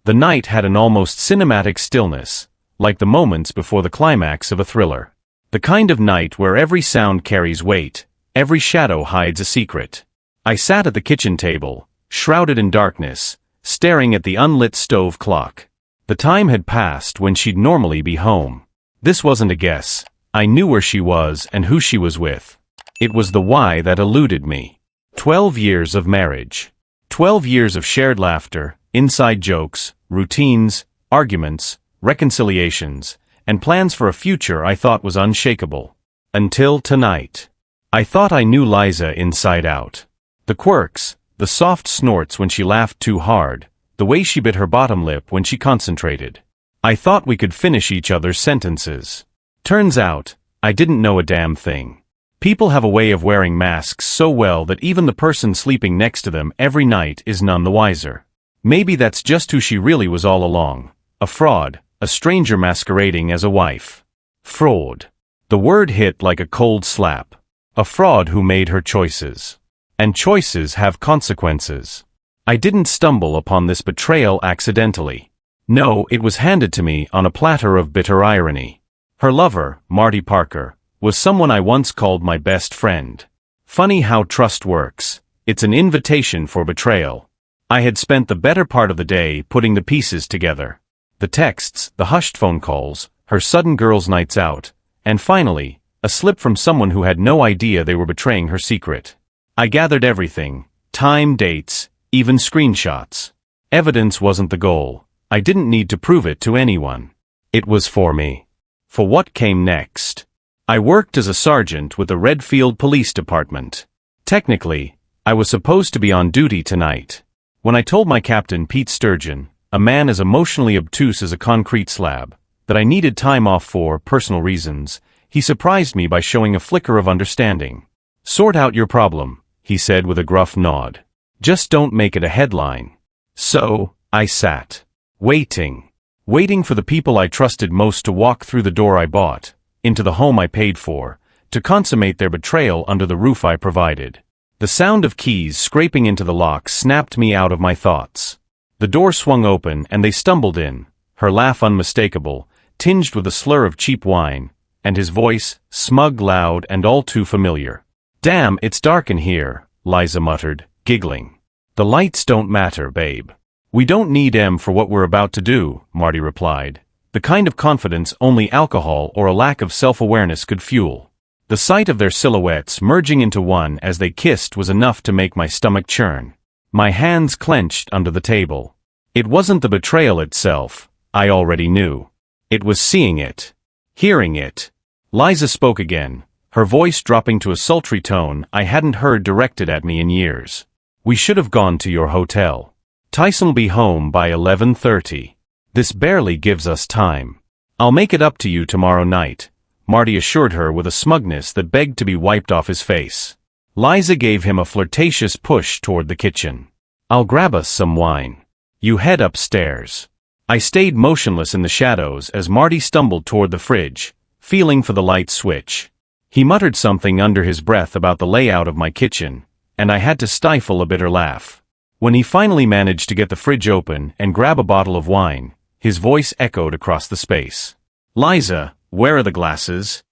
The night had an almost cinematic stillness, like the moments before the climax of a thriller. The kind of night where every sound carries weight, every shadow hides a secret. I sat at the kitchen table, shrouded in darkness, staring at the unlit stove clock. The time had passed when she'd normally be home. This wasn't a guess. I knew where she was and who she was with. It was the why that eluded me. 12 years of marriage. 12 years of shared laughter, inside jokes, routines, arguments, reconciliations, and plans for a future I thought was unshakable. Until tonight. I thought I knew Liza inside out. The quirks, the soft snorts when she laughed too hard, the way she bit her bottom lip when she concentrated. I thought we could finish each other's sentences. Turns out, I didn't know a damn thing. People have a way of wearing masks so well that even the person sleeping next to them every night is none the wiser. Maybe that's just who she really was all along. A fraud, a stranger masquerading as a wife. Fraud. The word hit like a cold slap. A fraud who made her choices. And choices have consequences. I didn't stumble upon this betrayal accidentally. No, it was handed to me on a platter of bitter irony. Her lover, Marty Parker, was someone I once called my best friend. Funny how trust works. It's an invitation for betrayal. I had spent the better part of the day putting the pieces together. The texts, the hushed phone calls, her sudden girls' nights out, and finally, a slip from someone who had no idea they were betraying her secret. I gathered everything, time, dates, even screenshots. Evidence wasn't the goal. I didn't need to prove it to anyone. It was for me. For what came next. I worked as a sergeant with the Redfield Police Department. Technically, I was supposed to be on duty tonight. When I told my captain, Pete Sturgeon, a man as emotionally obtuse as a concrete slab, that I needed time off for personal reasons, he surprised me by showing a flicker of understanding. "Sort out your problem," he said with a gruff nod. "Just don't make it a headline." So, I sat. Waiting. Waiting for the people I trusted most to walk through the door I bought, into the home I paid for, to consummate their betrayal under the roof I provided. The sound of keys scraping into the lock snapped me out of my thoughts. The door swung open and they stumbled in, her laugh unmistakable, tinged with a slur of cheap wine, and his voice, smug, loud, and all too familiar. "Damn, it's dark in here," Liza muttered, giggling. "The lights don't matter, babe." "We don't need 'em for what we're about to do," Marty replied. The kind of confidence only alcohol or a lack of self-awareness could fuel. The sight of their silhouettes merging into one as they kissed was enough to make my stomach churn. My hands clenched under the table. It wasn't the betrayal itself, I already knew. It was seeing it. Hearing it. Liza spoke again, her voice dropping to a sultry tone I hadn't heard directed at me in years. "We should have gone to your hotel. Tyson'll be home by 11:30. This barely gives us time. I'll make it up to you tomorrow night," Marty assured her with a smugness that begged to be wiped off his face. Liza gave him a flirtatious push toward the kitchen. "I'll grab us some wine. You head upstairs." I stayed motionless in the shadows as Marty stumbled toward the fridge, feeling for the light switch. He muttered something under his breath about the layout of my kitchen, and I had to stifle a bitter laugh. When he finally managed to get the fridge open and grab a bottle of wine, his voice echoed across the space. "Liza, where are the glasses?"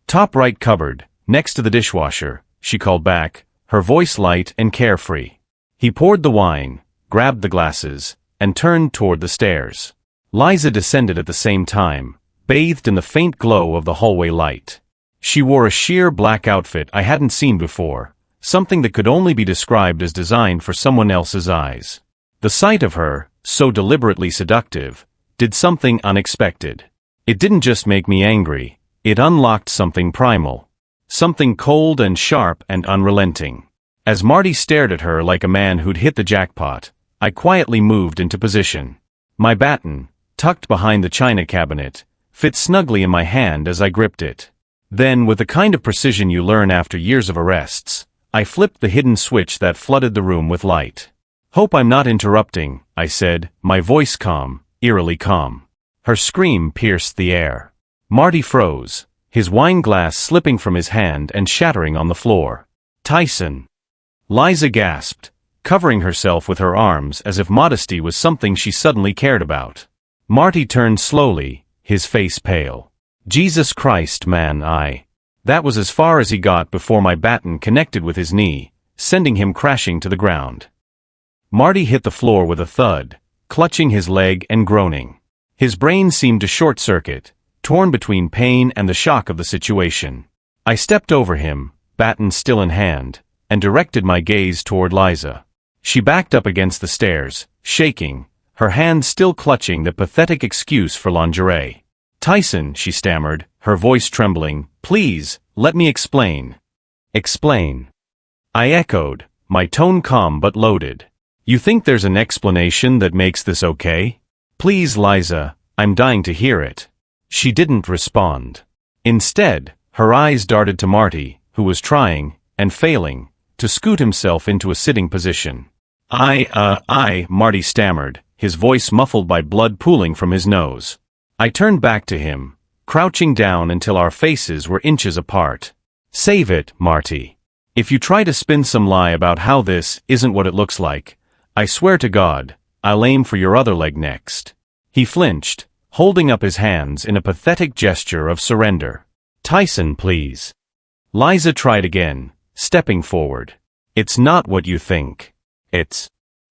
"Top right cupboard, next to the dishwasher," she called back, her voice light and carefree. He poured the wine, grabbed the glasses, and turned toward the stairs. Liza descended at the same time, bathed in the faint glow of the hallway light. She wore a sheer black outfit I hadn't seen before, something that could only be described as designed for someone else's eyes. The sight of her, so deliberately seductive, did something unexpected. It didn't just make me angry, it unlocked something primal. Something cold and sharp and unrelenting. As Marty stared at her like a man who'd hit the jackpot, I quietly moved into position. My baton, tucked behind the china cabinet, fit snugly in my hand as I gripped it. Then, with the kind of precision you learn after years of arrests, I flipped the hidden switch that flooded the room with light. "Hope I'm not interrupting," I said, my voice calm, eerily calm. Her scream pierced the air. Marty froze, his wine glass slipping from his hand and shattering on the floor. "Tyson!" Liza gasped, covering herself with her arms as if modesty was something she suddenly cared about. Marty turned slowly, his face pale. Jesus Christ, man, That was as far as he got before my baton connected with his knee, sending him crashing to the ground. Marty hit the floor with a thud, clutching his leg and groaning. His brain seemed to short-circuit, torn between pain and the shock of the situation. I stepped over him, baton still in hand, and directed my gaze toward Liza. She backed up against the stairs, shaking, her hand still clutching the pathetic excuse for lingerie. "Tyson," she stammered, her voice trembling, "please, let me explain." "Explain?" I echoed, my tone calm but loaded. "You think there's an explanation that makes this okay? Please, Liza, I'm dying to hear it." She didn't respond. Instead, her eyes darted to Marty, who was trying, and failing, to scoot himself into a sitting position. Marty stammered, his voice muffled by blood pooling from his nose. I turned back to him, crouching down until our faces were inches apart. "Save it, Marty. If you try to spin some lie about how this isn't what it looks like, I swear to God, I'll aim for your other leg next." He flinched, holding up his hands in a pathetic gesture of surrender. "Tyson, please." Liza tried again, stepping forward. "It's not what you think. It's—"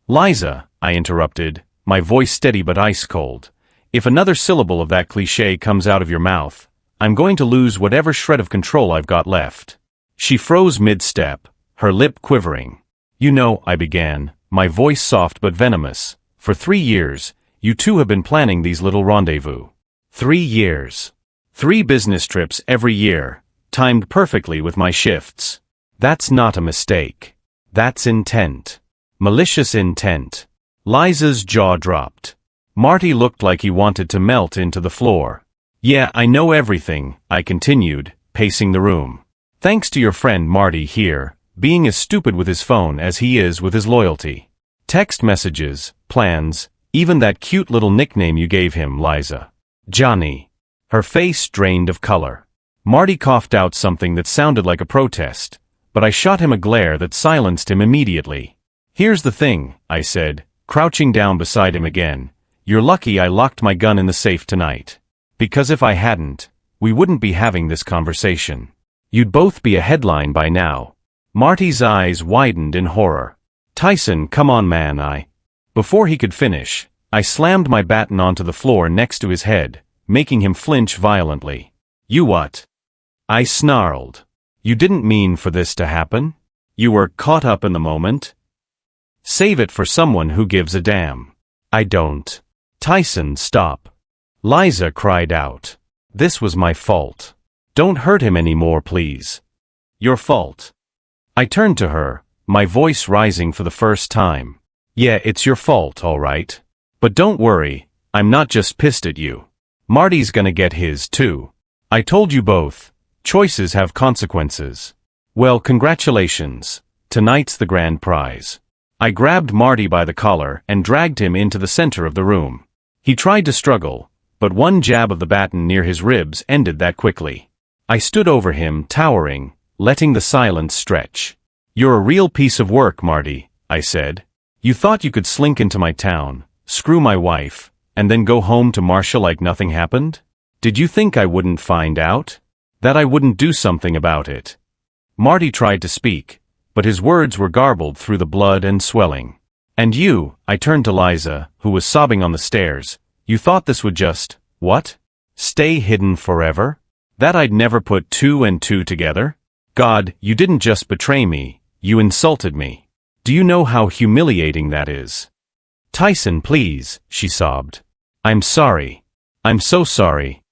"Liza," I interrupted, my voice steady but ice-cold, "if another syllable of that cliché comes out of your mouth, I'm going to lose whatever shred of control I've got left." She froze mid-step, her lip quivering. "You know," I began, my voice soft but venomous, "for 3 years, you two have been planning these little rendezvous. 3 years. 3 business trips every year, timed perfectly with my shifts. That's not a mistake. That's intent. Malicious intent." Liza's jaw dropped. Marty looked like he wanted to melt into the floor. "Yeah, I know everything," I continued, pacing the room. "Thanks to your friend Marty here, being as stupid with his phone as he is with his loyalty. Text messages, plans, even that cute little nickname you gave him, Liza. Johnny." Her face drained of color. Marty coughed out something that sounded like a protest, but I shot him a glare that silenced him immediately. "Here's the thing," I said, crouching down beside him again. "You're lucky I locked my gun in the safe tonight. Because if I hadn't, we wouldn't be having this conversation. You'd both be a headline by now." Marty's eyes widened in horror. "Tyson, come on, man, Before he could finish, I slammed my baton onto the floor next to his head, making him flinch violently. "You what?" I snarled. "You didn't mean for this to happen? You were caught up in the moment? Save it for someone who gives a damn." "I don't." "Tyson, stop." Liza cried out. "This was my fault. Don't hurt him anymore, please." "Your fault." I turned to her, my voice rising for the first time. "Yeah, it's your fault, all right. But don't worry, I'm not just pissed at you. Marty's gonna get his, too. I told you both, choices have consequences. Well, congratulations. Tonight's the grand prize." I grabbed Marty by the collar and dragged him into the center of the room. He tried to struggle, but one jab of the baton near his ribs ended that quickly. I stood over him, towering, letting the silence stretch. "You're a real piece of work, Marty," I said. "You thought you could slink into my town, screw my wife, and then go home to Marcia like nothing happened? Did you think I wouldn't find out? That I wouldn't do something about it?" Marty tried to speak, but his words were garbled through the blood and swelling. "And you," I turned to Liza, who was sobbing on the stairs, "you thought this would just, what? Stay hidden forever? That I'd never put 2 and 2 together? God, you didn't just betray me, you insulted me. Do you know how humiliating that is?" "Tyson, please," she sobbed. "I'm sorry. I'm so sorry."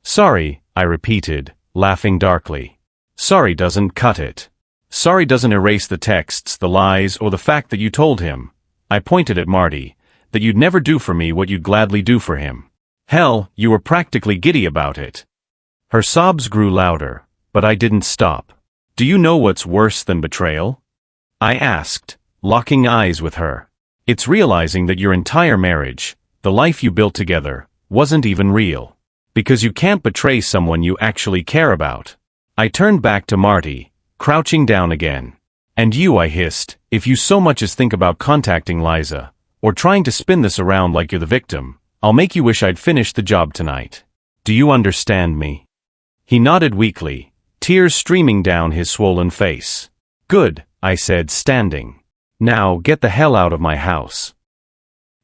"Sorry," I repeated, laughing darkly. "Sorry doesn't cut it. Sorry doesn't erase the texts, the lies, or the fact that you told him," I pointed at Marty, "that you'd never do for me what you'd gladly do for him. Hell, you were practically giddy about it." Her sobs grew louder, but I didn't stop. "Do you know what's worse than betrayal?" I asked, locking eyes with her. "It's realizing that your entire marriage, the life you built together, wasn't even real. Because you can't betray someone you actually care about." I turned back to Marty, crouching down again. "And you," I hissed, "if you so much as think about contacting Liza, or trying to spin this around like you're the victim, I'll make you wish I'd finished the job tonight. Do you understand me?" He nodded weakly, tears streaming down his swollen face. "Good," I said, standing. "Now get the hell out of my house."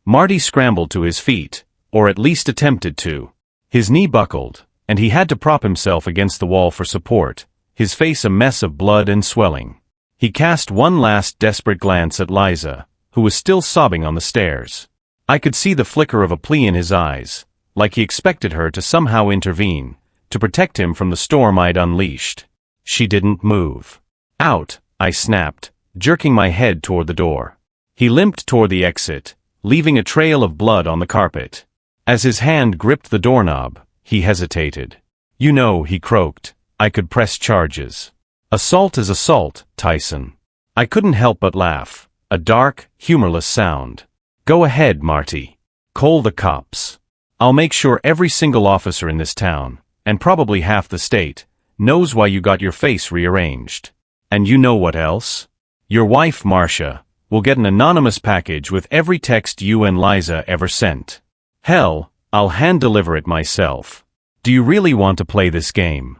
Marty scrambled to his feet, or at least attempted to. His knee buckled, and he had to prop himself against the wall for support, his face a mess of blood and swelling. He cast one last desperate glance at Liza, who was still sobbing on the stairs. I could see the flicker of a plea in his eyes, like he expected her to somehow intervene, to protect him from the storm I'd unleashed. She didn't move. "Out," I snapped, jerking my head toward the door. He limped toward the exit, leaving a trail of blood on the carpet. As his hand gripped the doorknob, he hesitated. "You know," he croaked, "I could press charges." "Assault is assault, Tyson." I couldn't help but laugh, a dark, humorless sound. "Go ahead, Marty. Call the cops. I'll make sure every single officer in this town, and probably half the state, knows why you got your face rearranged. And you know what else? Your wife, Marcia, will get an anonymous package with every text you and Liza ever sent. Hell, I'll hand-deliver it myself. Do you really want to play this game?"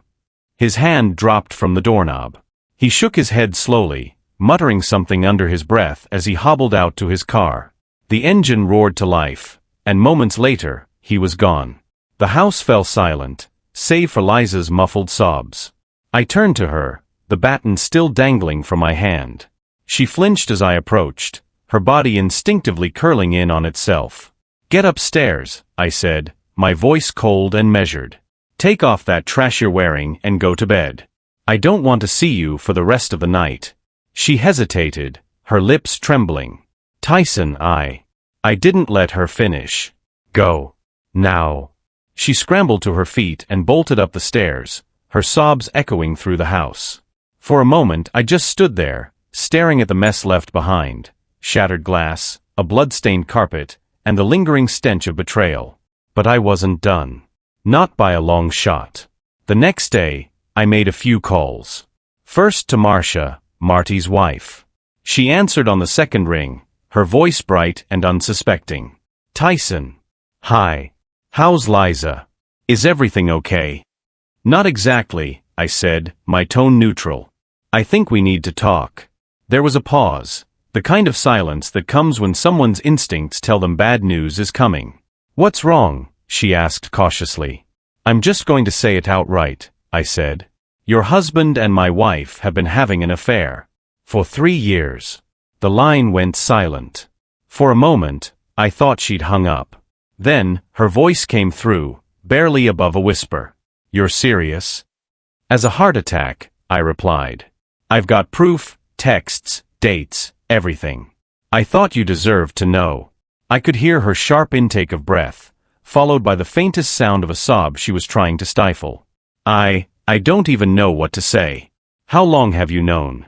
His hand dropped from the doorknob. He shook his head slowly, muttering something under his breath as he hobbled out to his car. The engine roared to life, and moments later, he was gone. The house fell silent, save for Liza's muffled sobs. I turned to her, the baton still dangling from my hand. She flinched as I approached, her body instinctively curling in on itself. "Get upstairs," I said, my voice cold and measured. "Take off that trash you're wearing and go to bed. I don't want to see you for the rest of the night." She hesitated, her lips trembling. "Tyson, I didn't let her finish. Go. Now." She scrambled to her feet and bolted up the stairs, her sobs echoing through the house. For a moment I just stood there, staring at the mess left behind, shattered glass, a blood-stained carpet, and the lingering stench of betrayal. But I wasn't done. Not by a long shot. The next day, I made a few calls. First to Marcia, Marty's wife. She answered on the second ring, her voice bright and unsuspecting. "Tyson. Hi. How's Liza? Is everything okay?" "Not exactly," I said, my tone neutral. "I think we need to talk." There was a pause, the kind of silence that comes when someone's instincts tell them bad news is coming. "What's wrong?" she asked cautiously. "I'm just going to say it outright," I said. "Your husband and my wife have been having an affair. For 3 years." The line went silent. For a moment, I thought she'd hung up. Then, her voice came through, barely above a whisper. "You're serious?" "As a heart attack," I replied. "I've got proof, texts, dates, everything. I thought you deserved to know." I could hear her sharp intake of breath, followed by the faintest sound of a sob she was trying to stifle. I don't even know what to say." "How long have you known?"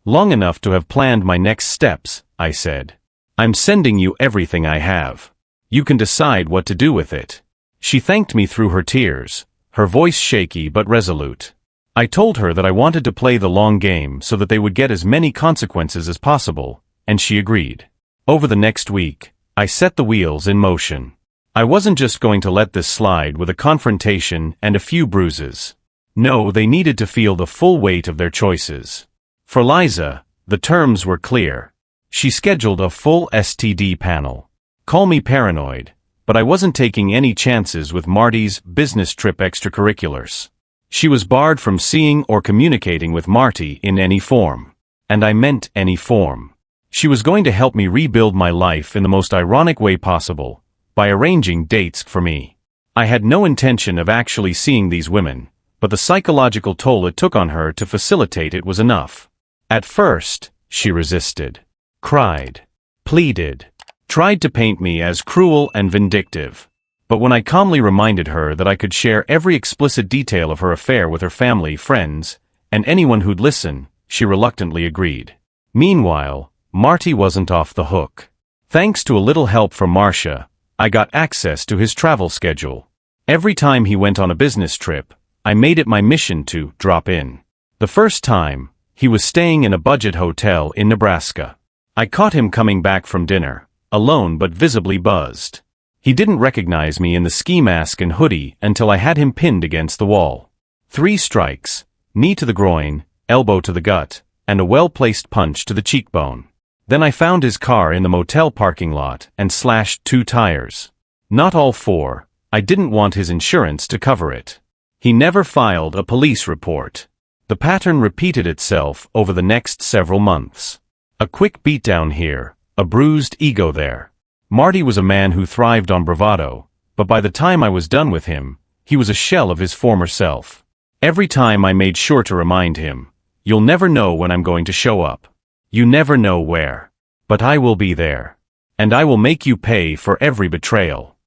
"Long enough to have planned my next steps," I said. "I'm sending you everything I have. You can decide what to do with it." She thanked me through her tears, her voice shaky but resolute. I told her that I wanted to play the long game so that they would get as many consequences as possible, and she agreed. Over the next week, I set the wheels in motion. I wasn't just going to let this slide with a confrontation and a few bruises. No, they needed to feel the full weight of their choices. For Liza, the terms were clear. She scheduled a full STD panel. Call me paranoid, but I wasn't taking any chances with Marty's business trip extracurriculars. She was barred from seeing or communicating with Marty in any form. And I meant any form. She was going to help me rebuild my life in the most ironic way possible, by arranging dates for me. I had no intention of actually seeing these women, but the psychological toll it took on her to facilitate it was enough. At first, she resisted, cried, pleaded, tried to paint me as cruel and vindictive. But when I calmly reminded her that I could share every explicit detail of her affair with her family, friends, and anyone who'd listen, she reluctantly agreed. Meanwhile, Marty wasn't off the hook. Thanks to a little help from Marcia, I got access to his travel schedule. Every time he went on a business trip, I made it my mission to drop in. The first time, He was staying in a budget hotel in Nebraska. I caught him coming back from dinner, alone but visibly buzzed. He didn't recognize me in the ski mask and hoodie until I had him pinned against the wall. 3 strikes, knee to the groin, elbow to the gut, and a well-placed punch to the cheekbone. Then I found his car in the motel parking lot and slashed 2 tires. Not all 4, I didn't want his insurance to cover it. He never filed a police report. The pattern repeated itself over the next several months. A quick beatdown here, a bruised ego there. Marty was a man who thrived on bravado, but by the time I was done with him, he was a shell of his former self. Every time I made sure to remind him, "You'll never know when I'm going to show up. You never know where. But I will be there. And I will make you pay for every betrayal."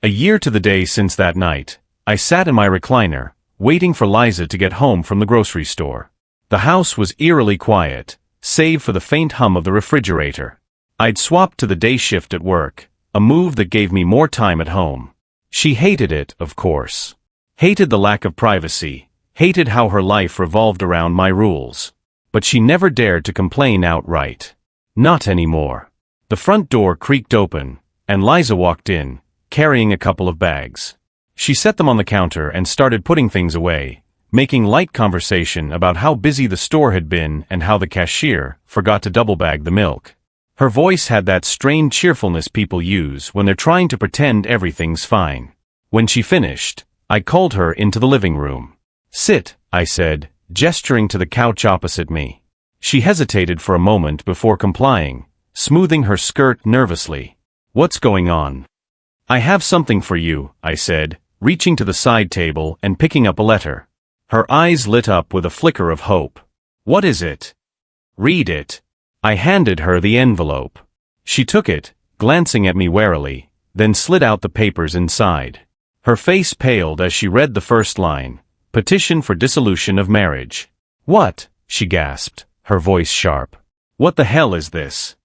A year to the day since that night, I sat in my recliner, waiting for Liza to get home from the grocery store. The house was eerily quiet, save for the faint hum of the refrigerator. I'd swapped to the day shift at work, a move that gave me more time at home. She hated it, of course. Hated the lack of privacy, hated how her life revolved around my rules. But she never dared to complain outright. Not anymore. The front door creaked open, and Liza walked in, carrying a couple of bags. She set them on the counter and started putting things away, making light conversation about how busy the store had been and how the cashier forgot to double-bag the milk. Her voice had that strained cheerfulness people use when they're trying to pretend everything's fine. When she finished, I called her into the living room. "Sit," I said, gesturing to the couch opposite me. She hesitated for a moment before complying, smoothing her skirt nervously. "What's going on?" "I have something for you," I said, reaching to the side table and picking up a letter. Her eyes lit up with a flicker of hope. "What is it?" "Read it." I handed her the envelope. She took it, glancing at me warily, then slid out the papers inside. Her face paled as she read the first line, "Petition for dissolution of marriage." "What?" she gasped, her voice sharp. "What the hell is this?"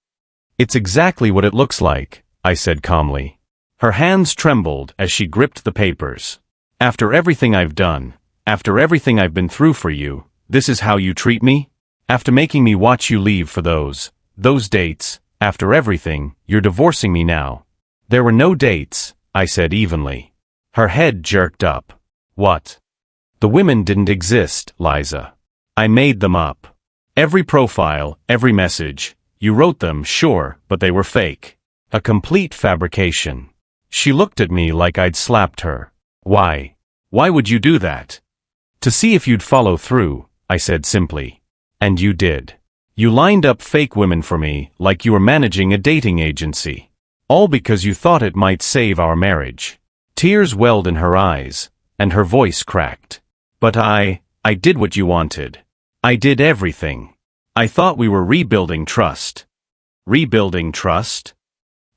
"It's exactly what it looks like," I said calmly. Her hands trembled as she gripped the papers. "After everything I've done, after everything I've been through for you, this is how you treat me? After making me watch you leave for those dates, after everything, you're divorcing me now." "There were no dates," I said evenly. Her head jerked up. "What?" "The women didn't exist, Liza. I made them up. Every profile, every message. You wrote them, sure, but they were fake. A complete fabrication." She looked at me like I'd slapped her. "Why? Why would you do that?" "To see if you'd follow through," I said simply. "And you did. You lined up fake women for me like you were managing a dating agency. All because you thought it might save our marriage." Tears welled in her eyes, and her voice cracked. "But I did what you wanted. I did everything. I thought we were rebuilding trust." "Rebuilding trust?"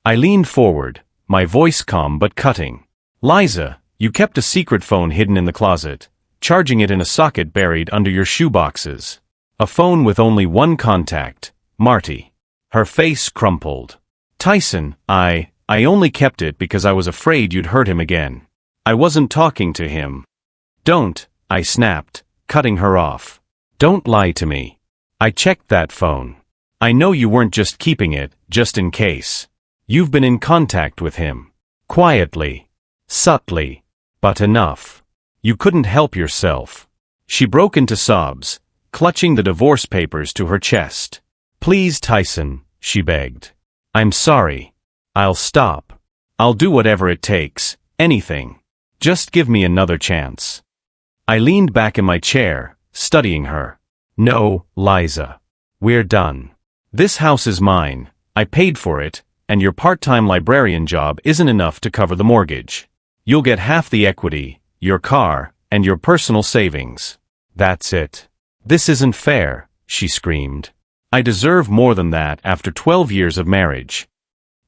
I leaned forward, my voice calm but cutting. "Liza, you kept a secret phone hidden in the closet, charging it in a socket buried under your shoeboxes. A phone with only one contact, Marty." Her face crumpled. "Tyson, I only kept it because I was afraid you'd hurt him again. I wasn't talking to him." "Don't," I snapped, cutting her off. "Don't lie to me. I checked that phone. I know you weren't just keeping it, just in case. You've been in contact with him. Quietly. Subtly. But enough. You couldn't help yourself." She broke into sobs, clutching the divorce papers to her chest. "Please, Tyson," she begged. "I'm sorry. I'll stop. I'll do whatever it takes, anything. Just give me another chance." I leaned back in my chair, studying her. "No, Liza. We're done. This house is mine. I paid for it, and your part-time librarian job isn't enough to cover the mortgage. You'll get half the equity, your car, and your personal savings. That's it." "This isn't fair," she screamed. "I deserve more than that after 12 years of marriage."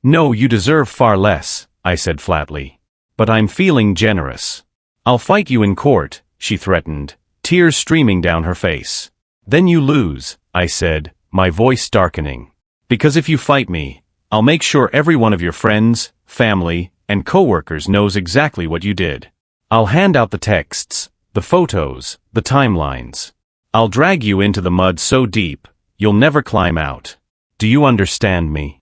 "No, you deserve far less," I said flatly. "But I'm feeling generous. I'll fight you in court," she threatened, tears streaming down her face. "Then you lose," I said, my voice darkening. "Because if you fight me, I'll make sure every one of your friends, family, and coworkers knows exactly what you did. I'll hand out the texts, the photos, the timelines. I'll drag you into the mud so deep, you'll never climb out. Do you understand me?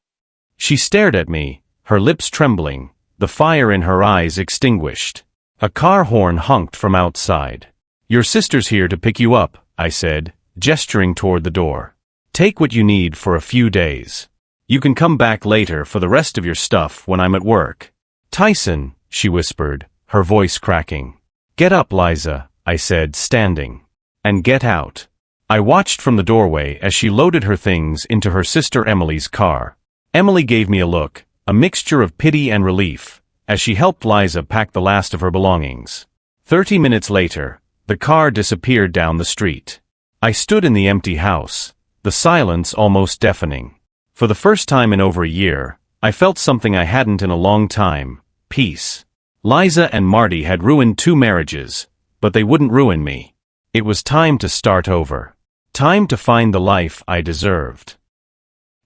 She stared at me, her lips trembling, the fire in her eyes extinguished. A car horn honked from outside. Your sister's here to pick you up, I said, gesturing toward the door. Take what you need for a few days. You can come back later for the rest of your stuff when I'm at work. Tyson, she whispered, her voice cracking. Get up, Liza, I said, standing. And get out. I watched from the doorway as she loaded her things into her sister Emily's car. Emily gave me a look, a mixture of pity and relief, as she helped Liza pack the last of her belongings. 30 minutes later, the car disappeared down the street. I stood in the empty house, the silence almost deafening. For the first time in over a year, I felt something I hadn't in a long time: peace. Liza and Marty had ruined 2 marriages, but they wouldn't ruin me. It was time to start over. Time to find the life I deserved.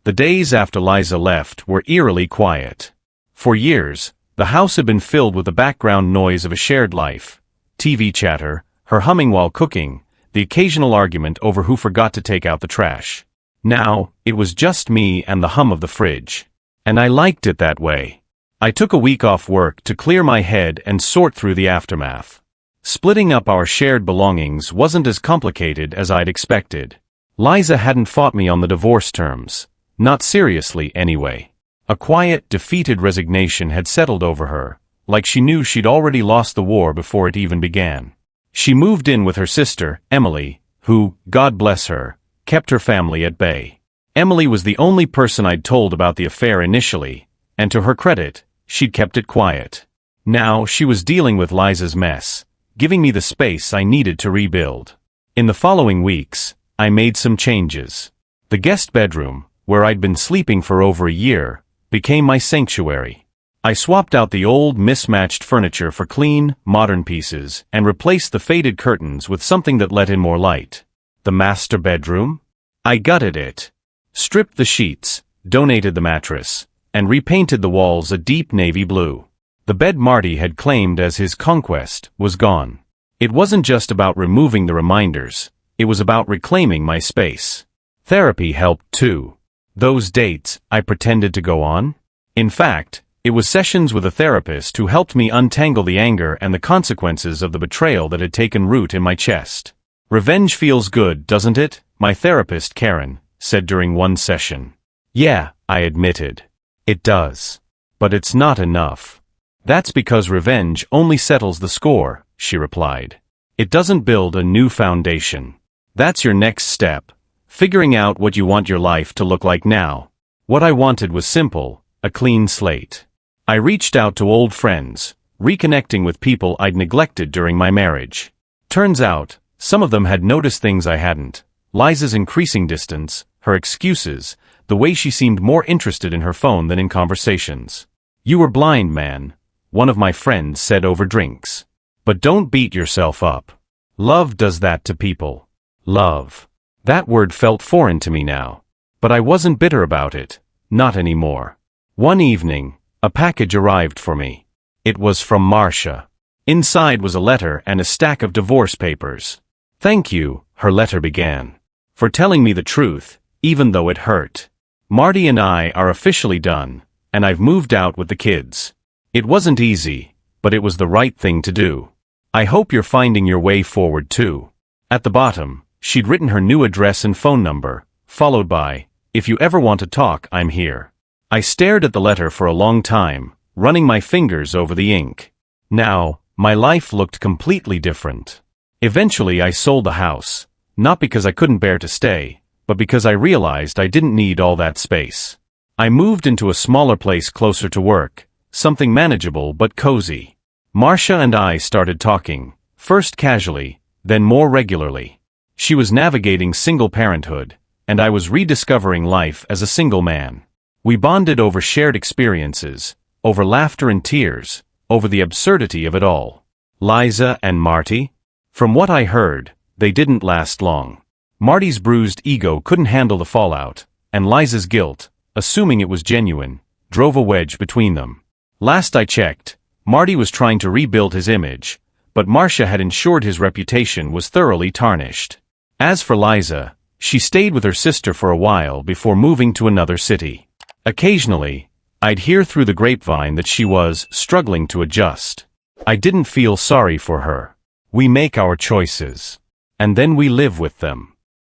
The days after Liza left were eerily quiet. For years, the house had been filled with the background noise of a shared life: TV chatter, her humming while cooking, the occasional argument over who forgot to take out the trash. Now, it was just me and the hum of the fridge. And I liked it that way. I took a week off work to clear my head and sort through the aftermath. Splitting up our shared belongings wasn't as complicated as I'd expected. Liza hadn't fought me on the divorce terms. Not seriously, anyway. A quiet, defeated resignation had settled over her, like she knew she'd already lost the war before it even began. She moved in with her sister, Emily, who, God bless her, kept her family at bay. Emily was the only person I'd told about the affair initially, and to her credit, she'd kept it quiet. Now she was dealing with Liza's mess, giving me the space I needed to rebuild. In the following weeks, I made some changes. The guest bedroom, where I'd been sleeping for over a year, became my sanctuary. I swapped out the old, mismatched furniture for clean, modern pieces and replaced the faded curtains with something that let in more light. The master bedroom? I gutted it. Stripped the sheets, donated the mattress, and repainted the walls a deep navy blue. The bed Marty had claimed as his conquest was gone. It wasn't just about removing the reminders, it was about reclaiming my space. Therapy helped too. Those dates I pretended to go on? In fact, it was sessions with a therapist who helped me untangle the anger and the consequences of the betrayal that had taken root in my chest. Revenge feels good, doesn't it? My therapist, Karen, said during one session. Yeah, I admitted. It does. But it's not enough. That's because revenge only settles the score, she replied. It doesn't build a new foundation. That's your next step, figuring out what you want your life to look like now. What I wanted was simple, a clean slate. I reached out to old friends, reconnecting with people I'd neglected during my marriage. Turns out, some of them had noticed things I hadn't. Liza's increasing distance, her excuses, the way she seemed more interested in her phone than in conversations. You were blind, man, one of my friends said over drinks. But don't beat yourself up. Love does that to people. Love. That word felt foreign to me now. But I wasn't bitter about it. Not anymore. One evening, a package arrived for me. It was from Marcia. Inside was a letter and a stack of divorce papers. Thank you, her letter began, for telling me the truth, even though it hurt. Marty and I are officially done, and I've moved out with the kids. It wasn't easy, but it was the right thing to do. I hope you're finding your way forward too. At the bottom, she'd written her new address and phone number, followed by, if you ever want to talk, I'm here. I stared at the letter for a long time, running my fingers over the ink. Now, my life looked completely different. Eventually I sold the house, not because I couldn't bear to stay, but because I realized I didn't need all that space. I moved into a smaller place closer to work, something manageable but cozy. Marcia and I started talking, first casually, then more regularly. She was navigating single parenthood, and I was rediscovering life as a single man. We bonded over shared experiences, over laughter and tears, over the absurdity of it all. Liza and Marty? From what I heard, they didn't last long. Marty's bruised ego couldn't handle the fallout, and Liza's guilt, assuming it was genuine, drove a wedge between them. Last I checked, Marty was trying to rebuild his image, but Marcia had ensured his reputation was thoroughly tarnished. As for Liza, she stayed with her sister for a while before moving to another city. Occasionally, I'd hear through the grapevine that she was struggling to adjust. I didn't feel sorry for her. We make our choices. And then we live with them.